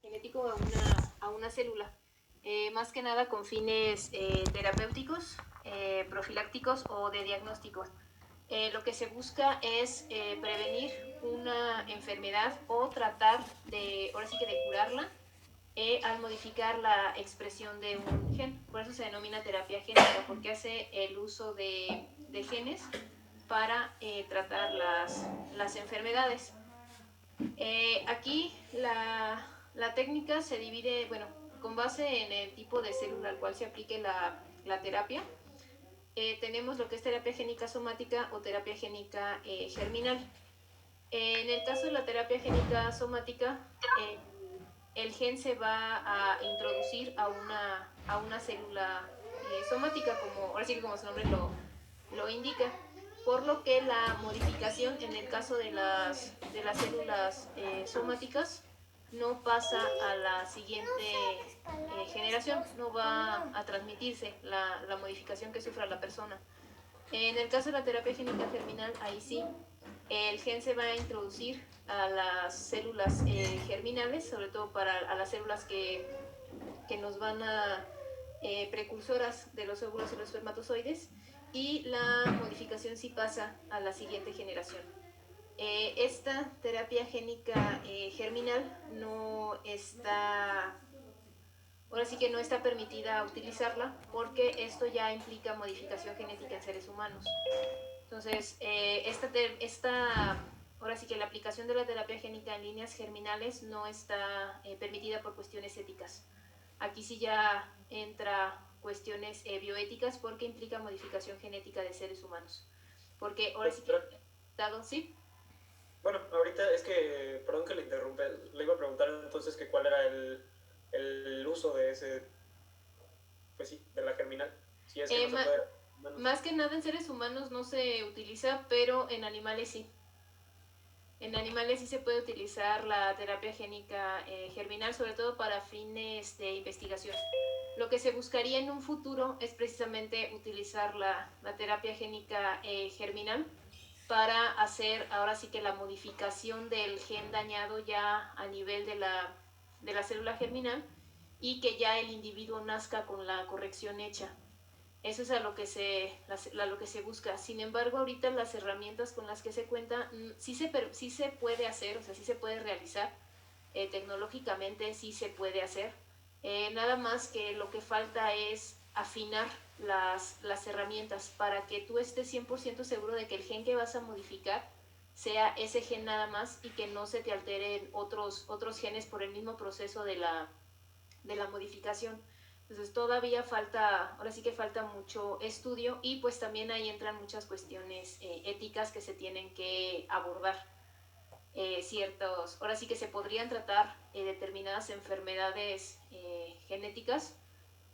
genético a una célula, más que nada con fines terapéuticos, profilácticos o de diagnóstico. Lo que se busca es prevenir una enfermedad o tratar de, ahora sí que de curarla, al modificar la expresión de un gen. Por eso se denomina terapia génica, porque hace el uso de genes para tratar las enfermedades. Aquí la técnica se divide, bueno, con base en el tipo de célula al cual se aplique la terapia. Tenemos lo que es terapia génica somática o terapia génica germinal. En el caso de la terapia génica somática, el gen se va a introducir a una célula somática, como, ahora sí que como su nombre lo indica, por lo que la modificación en el caso de las células somáticas no pasa a la siguiente generación, no va a transmitirse la modificación que sufra la persona. En el caso de la terapia génica germinal, ahí sí, el gen se va a introducir a las células germinales, sobre todo para a las células que nos van a precursoras de los óvulos y los espermatozoides, y la modificación sí pasa a la siguiente generación. Esta terapia génica germinal no está, ahora sí que no está permitida utilizarla porque esto ya implica modificación genética en seres humanos. Entonces, ahora sí que la aplicación de la terapia génica en líneas germinales no está permitida por cuestiones éticas. Aquí sí ya entra cuestiones bioéticas porque implica modificación genética de seres humanos. Porque ahora sí que, dado, sí. Bueno, ahorita es que, perdón que le interrumpe, le iba a preguntar entonces que cuál era el uso de ese, pues sí, de la germinal, si es que no se puede. Más que nada en seres humanos no se utiliza, pero en animales sí. En animales sí se puede utilizar la terapia génica germinal, sobre todo para fines de investigación. Lo que se buscaría en un futuro es precisamente utilizar la terapia génica germinal para hacer ahora sí que la modificación del gen dañado ya a nivel de la célula germinal y que ya el individuo nazca con la corrección hecha. Eso es a lo que se busca. Sin embargo, ahorita las herramientas con las que se cuenta sí se puede hacer, o sea, sí se puede realizar. Tecnológicamente sí se puede hacer. Nada más que lo que falta es afinar las herramientas para que tú estés 100% seguro de que el gen que vas a modificar sea ese gen nada más y que no se te alteren otros genes por el mismo proceso de la modificación. Entonces todavía falta, ahora sí que falta mucho estudio y pues también ahí entran muchas cuestiones éticas que se tienen que abordar. Ahora sí que se podrían tratar determinadas enfermedades genéticas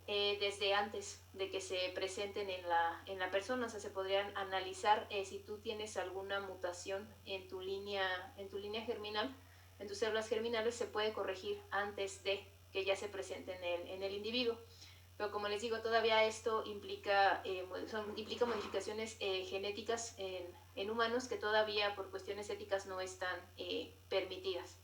desde antes de que se presenten en la persona. O sea, se podrían analizar si tú tienes alguna mutación en tu línea germinal, en tus células germinales, se puede corregir antes de que ya se presente en el individuo. Pero como les digo, todavía esto implica modificaciones genéticas en humanos que todavía por cuestiones éticas no están permitidas.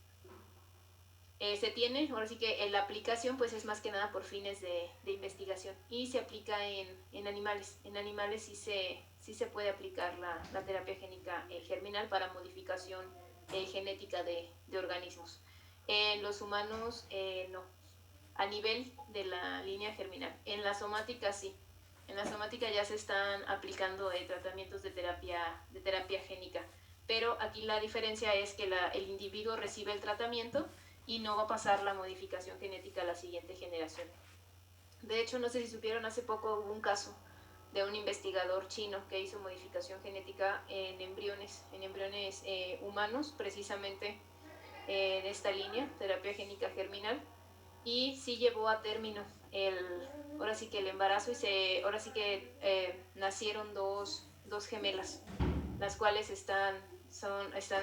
Se tiene, ahora sí que la aplicación pues es más que nada por fines de investigación y se aplica en animales. En animales sí se puede aplicar la terapia génica germinal para modificación genética de organismos. En los humanos no, a nivel de la línea germinal. En la somática sí. En la somática ya se están aplicando tratamientos de terapia génica. Pero aquí la diferencia es que el individuo recibe el tratamiento y no va a pasar la modificación genética a la siguiente generación. De hecho, no sé si supieron, hace poco hubo un caso de un investigador chino que hizo modificación genética en embriones humanos, precisamente de esta línea, terapia génica germinal, y sí llevó a término ahora sí que el embarazo y ahora sí que nacieron dos gemelas, las cuales están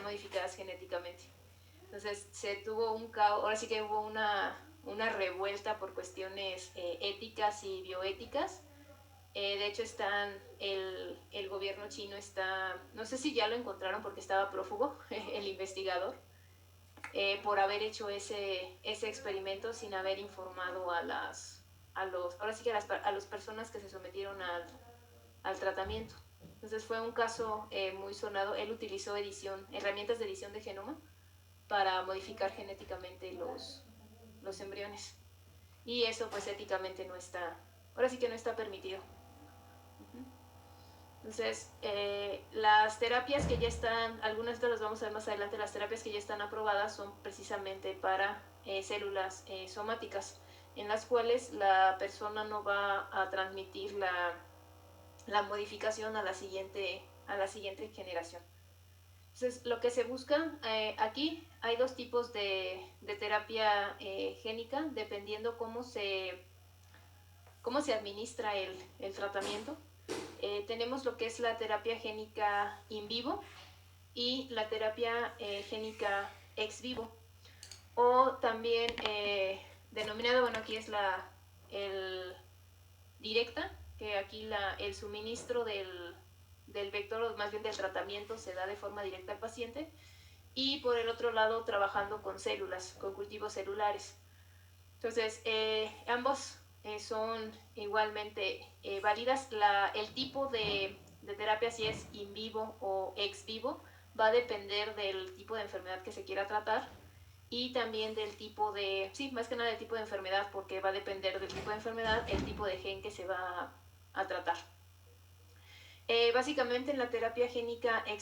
modificadas genéticamente. Entonces se tuvo un caos, ahora sí que hubo una revuelta por cuestiones éticas y bioéticas. De hecho el gobierno chino está, no sé si ya lo encontraron porque estaba prófugo el investigador, por haber hecho ese experimento sin haber informado a las personas que se sometieron al tratamiento. Entonces fue un caso muy sonado. Él utilizó herramientas de edición de genoma para modificar genéticamente los embriones. Y eso pues éticamente no está permitido. Entonces, las terapias que ya están, algunas de las vamos a ver más adelante, las terapias que ya están aprobadas son precisamente para células somáticas, en las cuales la persona no va a transmitir la modificación a la siguiente generación. Entonces, lo que se busca aquí, hay dos tipos de terapia génica, dependiendo cómo se administra el tratamiento. Tenemos lo que es la terapia génica in vivo y la terapia génica ex vivo, o también denominada, bueno, aquí es el directa, que aquí el suministro del vector, o más bien del tratamiento, se da de forma directa al paciente, y por el otro lado trabajando con células, con cultivos celulares. Entonces, ambos son igualmente válidas. El tipo de terapia, si es in vivo o ex vivo, va a depender del tipo de enfermedad que se quiera tratar, y también del tipo más que nada del tipo de enfermedad, porque va a depender del tipo de enfermedad el tipo de gen que se va a tratar. Básicamente en la terapia génica en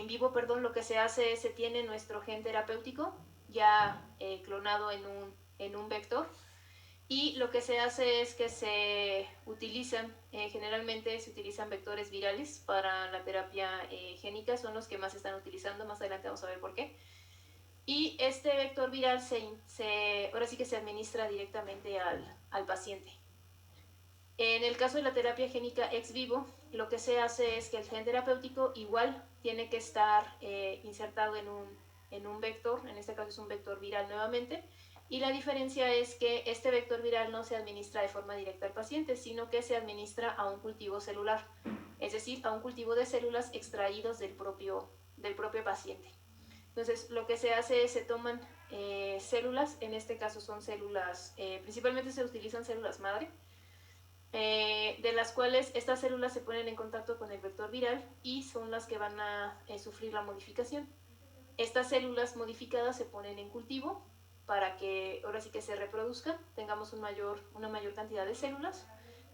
vivo, lo que se hace es se tiene nuestro gen terapéutico ya clonado en un vector, y lo que se hace es que se utilizan, generalmente se utilizan vectores virales para la terapia génica, son los que más se están utilizando, más adelante vamos a ver por qué. Y este vector viral ahora sí que se administra directamente al paciente. En el caso de la terapia génica ex vivo, lo que se hace es que el gen terapéutico igual tiene que estar insertado en un vector, en este caso es un vector viral nuevamente, y la diferencia es que este vector viral no se administra de forma directa al paciente, sino que se administra a un cultivo celular, es decir, a un cultivo de células extraídos del propio paciente. Entonces, lo que se hace es se toman células, en este caso son células, principalmente se utilizan células madre, de las cuales estas células se ponen en contacto con el vector viral y son las que van a sufrir la modificación. Estas células modificadas se ponen en cultivo para que ahora sí que se reproduzcan, tengamos una mayor cantidad de células,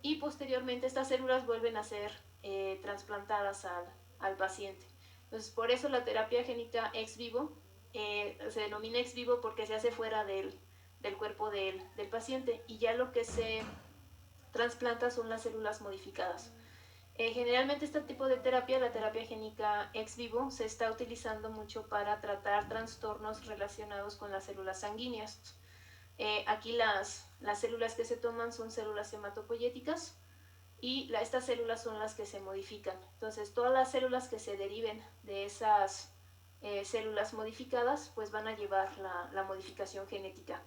y posteriormente estas células vuelven a ser trasplantadas al paciente. Entonces, por eso la terapia génica ex vivo se denomina ex vivo, porque se hace fuera del cuerpo del paciente, y ya lo que se trasplanta son las células modificadas. Generalmente este tipo de terapia, la terapia génica ex vivo, se está utilizando mucho para tratar trastornos relacionados con las células sanguíneas. Aquí las células que se toman son células hematopoyéticas, y estas células son las que se modifican. Entonces, todas las células que se deriven de esas células modificadas, pues van a llevar la modificación genética.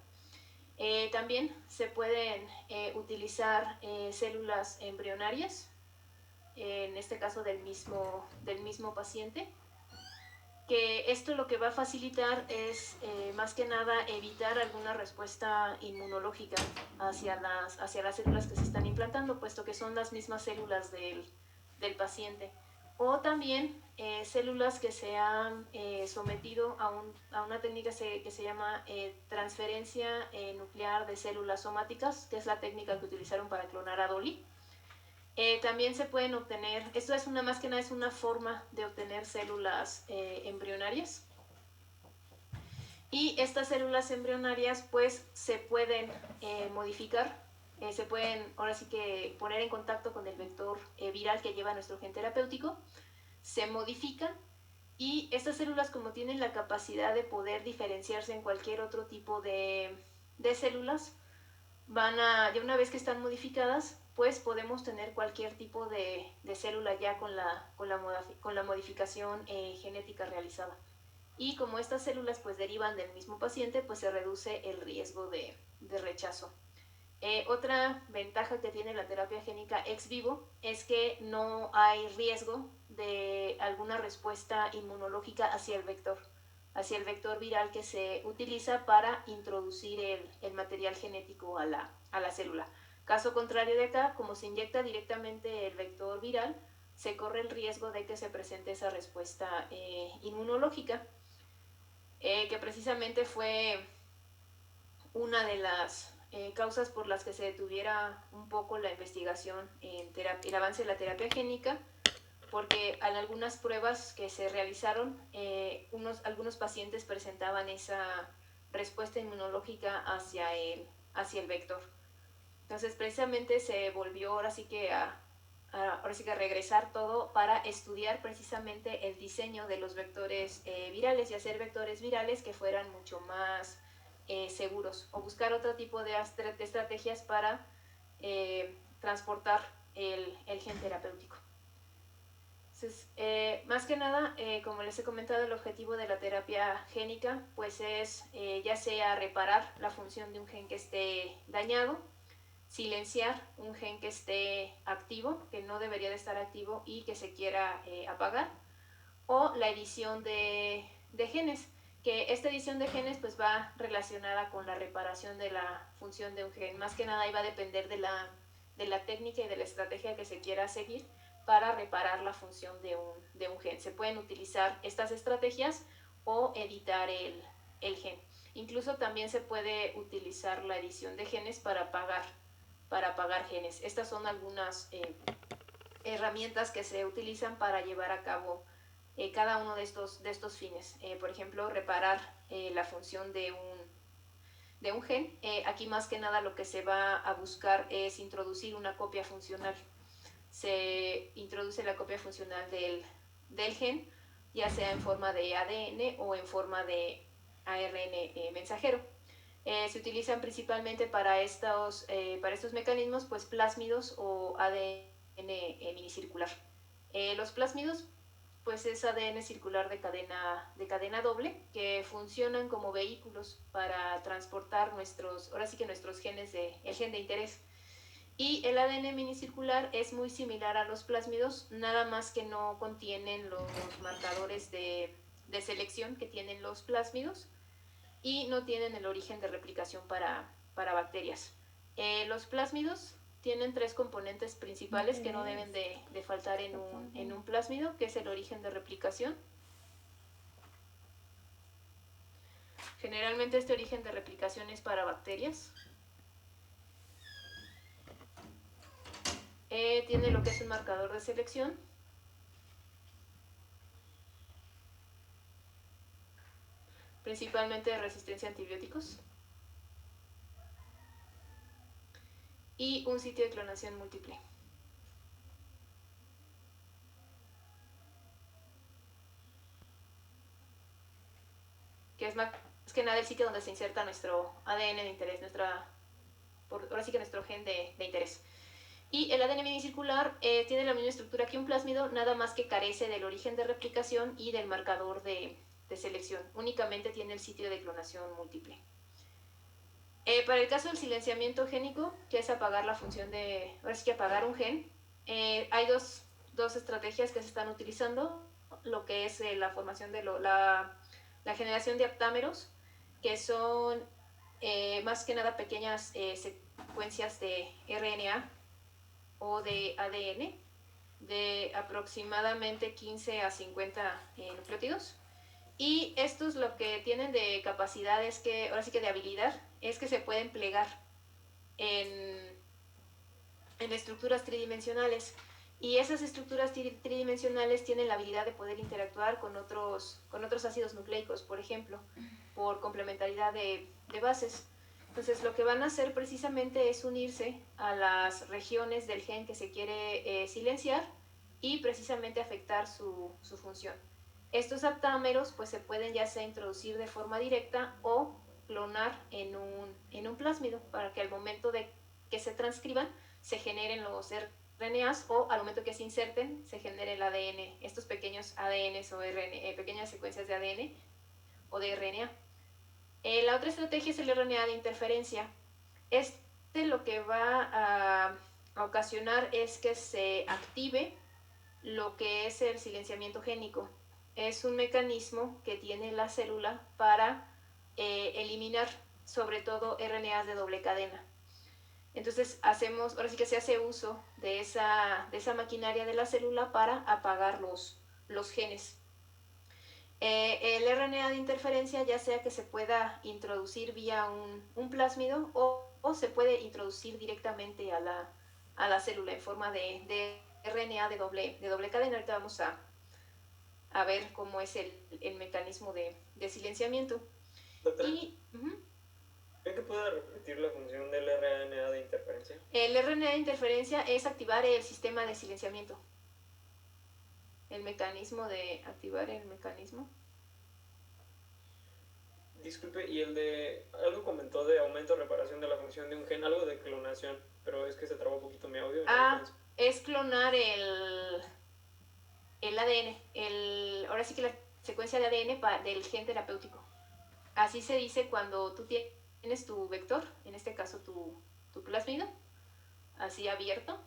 También se pueden utilizar células embrionarias, en este caso del mismo paciente, que esto lo que va a facilitar es más que nada evitar alguna respuesta inmunológica hacia las células que se están implantando, puesto que son las mismas células del paciente. O también células que se han sometido a una técnica que se llama transferencia nuclear de células somáticas, que es la técnica que utilizaron para clonar a Dolly. También se pueden obtener, esto es más que nada es una forma de obtener células embrionarias, y estas células embrionarias pues se pueden modificar, se pueden ahora sí que poner en contacto con el vector viral que lleva nuestro gen terapéutico, se modifican, y estas células, como tienen la capacidad de poder diferenciarse en cualquier otro tipo de células, ya una vez que están modificadas, pues podemos tener cualquier tipo de célula ya con la modificación genética realizada. Y como estas células pues derivan del mismo paciente, pues se reduce el riesgo de rechazo. Otra ventaja que tiene la terapia génica ex vivo es que no hay riesgo de alguna respuesta inmunológica hacia el vector. hacia el vector viral que se utiliza para introducir el material genético a la célula. Caso contrario de acá, como se inyecta directamente el vector viral, se corre el riesgo de que se presente esa respuesta inmunológica, que precisamente fue una de las causas por las que se detuviera un poco la investigación en el avance de la terapia génica, porque en algunas pruebas que se realizaron, algunos pacientes presentaban esa respuesta inmunológica hacia el vector. Entonces, precisamente se volvió ahora sí que a regresar todo para estudiar precisamente el diseño de los vectores virales y hacer vectores virales que fueran mucho más seguros, o buscar otro tipo de estrategias para transportar el gen terapéutico. Entonces, más que nada, como les he comentado, el objetivo de la terapia génica pues es ya sea reparar la función de un gen que esté dañado, silenciar un gen que esté activo, que no debería de estar activo y que se quiera apagar, o la edición de genes, que esta edición de genes pues va relacionada con la reparación de la función de un gen. Más que nada ahí va a depender de la técnica y de la estrategia que se quiera seguir para reparar la función de un gen. Se pueden utilizar estas estrategias o editar el gen. Incluso también se puede utilizar la edición de genes para apagar genes. Estas son algunas herramientas que se utilizan para llevar a cabo cada uno de estos fines. Por ejemplo, reparar la función de un gen. Aquí más que nada lo que se va a buscar es introducir una copia funcional. Se introduce la copia funcional del gen, ya sea en forma de ADN o en forma de ARN mensajero. Se utilizan principalmente para estos mecanismos pues plásmidos o ADN minicircular. Los plásmidos pues es ADN circular de cadena doble, que funcionan como vehículos para transportar nuestros genes, el gen de interés. Y el ADN minicircular es muy similar a los plásmidos, nada más que no contienen los marcadores de selección que tienen los plásmidos y no tienen el origen de replicación para bacterias. Los plásmidos tienen 3 componentes principales que no deben de faltar en un plásmido, que es el origen de replicación. Generalmente este origen de replicación es para bacterias. Tiene lo que es un marcador de selección. Principalmente de resistencia a antibióticos. Y un sitio de clonación múltiple. Que es más que nada el sitio donde se inserta nuestro ADN de interés, ahora sí que nuestro gen de interés. Y el ADN minicircular tiene la misma estructura que un plásmido, nada más que carece del origen de replicación y del marcador de selección. Únicamente tiene el sitio de clonación múltiple. Para el caso del silenciamiento génico, que es apagar la función ahora sí que apagar un gen, hay dos estrategias que se están utilizando, lo que es la formación de la generación de aptámeros, que son más que nada pequeñas secuencias de RNA o de ADN de aproximadamente 15 a 50 nucleótidos. Y estos lo que tienen de capacidad es que, ahora sí que de habilidad, es que se pueden plegar en estructuras tridimensionales. Y esas estructuras tridimensionales tienen la habilidad de poder interactuar con otros ácidos nucleicos, por ejemplo, por complementariedad de bases. Entonces, lo que van a hacer precisamente es unirse a las regiones del gen que se quiere silenciar y precisamente afectar su función. Estos aptámeros pues se pueden ya sea introducir de forma directa o clonar en un plásmido para que al momento de que se transcriban se generen los RNAs o al momento que se inserten se genere el ADN, estos pequeños ADNs o pequeñas secuencias de ADN o de RNA. La otra estrategia es el RNA de interferencia. Lo que va a ocasionar es que se active lo que es el silenciamiento génico. es un mecanismo que tiene la célula para eliminar sobre todo RNAs de doble cadena. Entonces ahora sí que se hace uso de esa maquinaria de la célula para apagar los genes. El RNA de interferencia, ya sea que se pueda introducir vía un plásmido o se puede introducir directamente a la célula en forma de RNA de doble cadena. Ahorita vamos a ver cómo es el mecanismo de silenciamiento. Doctora, ¿cree que pueda repetir la función del RNA de interferencia? El RNA de interferencia es activar el sistema de silenciamiento. El mecanismo de activar el mecanismo. Disculpe, y el de... Algo comentó de aumento o reparación de la función de un gen, algo de clonación, pero es que se trabó un poquito mi audio. Es clonar el ADN, ahora sí que la secuencia de ADN del gen terapéutico. Así se dice cuando tú tienes tu vector, en este caso tu plásmido, así abierto,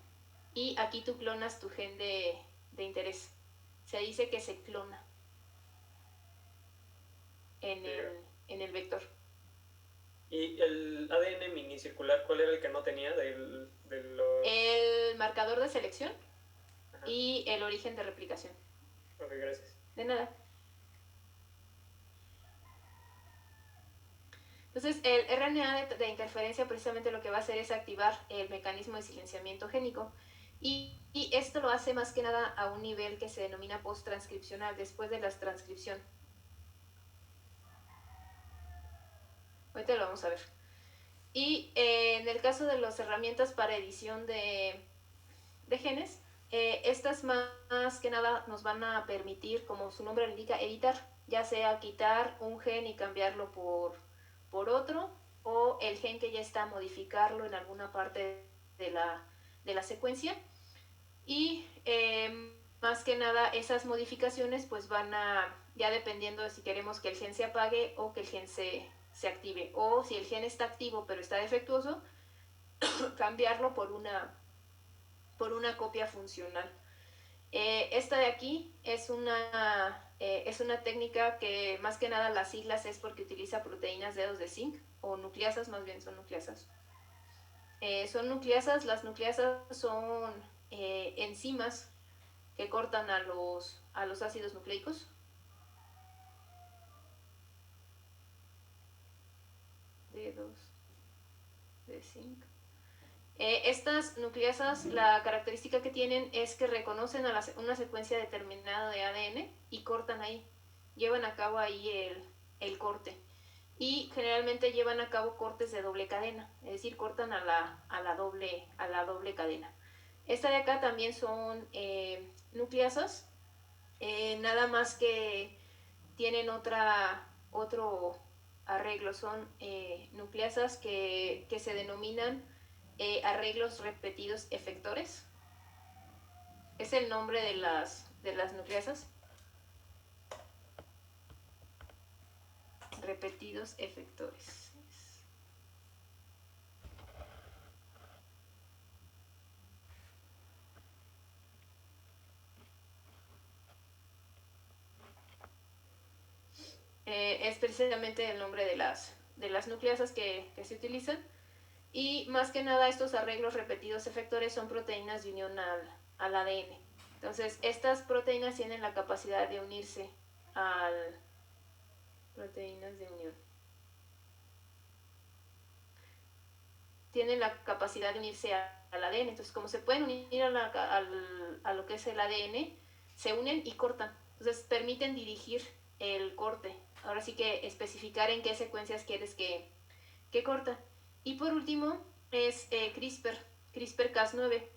y aquí tú clonas tu gen de interés. Se dice que se clona en el vector. ¿Y el ADN minicircular, cuál era el que no tenía El marcador de selección. Ajá. Y el origen de replicación. Ok, gracias. De nada. Entonces, el RNA de interferencia precisamente lo que va a hacer es activar el mecanismo de silenciamiento génico y esto lo hace más que nada a un nivel que se denomina post-transcripcional, después de la transcripción. Ahorita lo vamos a ver. Y en el caso de las herramientas para edición de genes, estas más que nada nos van a permitir, como su nombre lo indica, editar, ya sea quitar un gen y cambiarlo por otro, o el gen que ya está, modificarlo en alguna parte de la secuencia. Y más que nada esas modificaciones pues van a, ya dependiendo de si queremos que el gen se apague o que el gen se active, o si el gen está activo pero está defectuoso, cambiarlo por una copia funcional. Esta de aquí es una técnica que más que nada las siglas es porque utiliza proteínas dedos de zinc, o nucleasas, más bien son nucleasas. Son nucleasas, las nucleasas son enzimas que cortan a los ácidos nucleicos. Dedos de zinc. Estas nucleasas, la característica que tienen es que reconocen a una secuencia determinada de ADN y cortan ahí, llevan a cabo ahí el corte. Y generalmente llevan a cabo cortes de doble cadena, es decir, cortan a la doble cadena. Esta de acá también son nucleasas, nada más que tienen otro arreglo, son nucleasas que se denominan arreglos repetidos efectores. Es el nombre de las nucleasas. Repetidos efectores. Es precisamente el nombre de las nucleasas que se utilizan. Y más que nada estos arreglos repetidos efectores son proteínas de unión al ADN. Entonces estas proteínas tienen la capacidad de unirse proteínas de unión. Tienen la capacidad de unirse al ADN. Entonces como se pueden unir a lo que es el ADN, se unen y cortan. Entonces permiten dirigir el corte. Ahora sí que especificar en qué secuencias quieres que corta. Y por último es CRISPR-Cas9.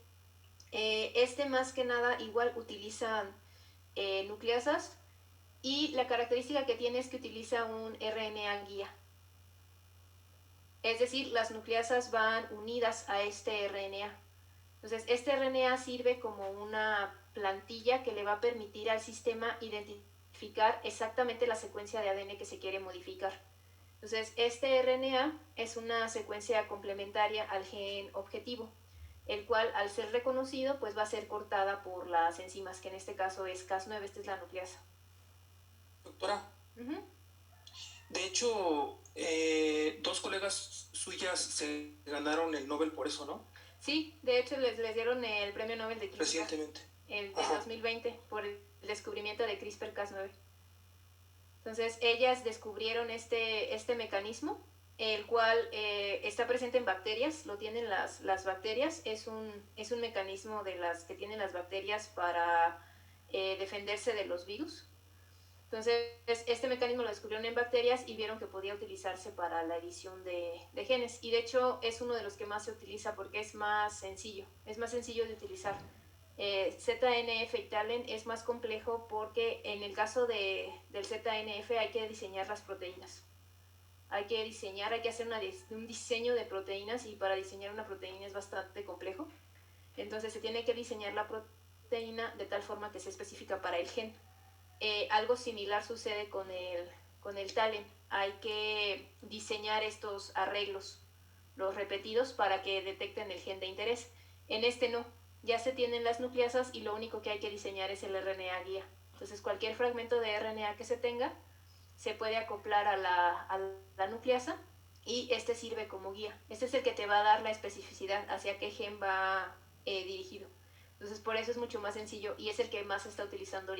Este más que nada igual utiliza nucleasas y la característica que tiene es que utiliza un RNA guía. Es decir, las nucleasas van unidas a este RNA. Entonces, este RNA sirve como una plantilla que le va a permitir al sistema identificar exactamente la secuencia de ADN que se quiere modificar. Entonces, este RNA es una secuencia complementaria al gen objetivo, el cual al ser reconocido pues va a ser cortada por las enzimas, que en este caso es Cas9, esta es la nucleasa. Doctora, Ujú. de hecho, dos colegas suyas se ganaron el Nobel por eso, ¿no? Sí, de hecho les dieron el Premio Nobel de Química, Recientemente. el de Ajá. 2020, por el descubrimiento de CRISPR-Cas9. Entonces, ellas descubrieron este mecanismo, el cual está presente en bacterias, lo tienen las bacterias, es un mecanismo de las que tienen las bacterias para defenderse de los virus. Entonces, este mecanismo lo descubrieron en bacterias y vieron que podía utilizarse para la edición de genes. Y de hecho, es uno de los que más se utiliza porque es más sencillo de utilizar. ZNF y TALEN es más complejo porque en el caso del ZNF hay que diseñar las proteínas. Hay que hacer un diseño de proteínas y para diseñar una proteína es bastante complejo. Entonces se tiene que diseñar la proteína de tal forma que sea específica para el gen. Algo similar sucede con el TALEN. Hay que diseñar estos arreglos, los repetidos, para que detecten el gen de interés. En este no, ya se tienen las nucleasas y lo único que hay que diseñar es el RNA guía. Entonces cualquier fragmento de RNA que se tenga se puede acoplar a la nucleasa y este sirve como guía. Este es el que te va a dar la especificidad hacia qué gen va dirigido. Entonces por eso es mucho más sencillo y es el que más se está utilizando ahorita.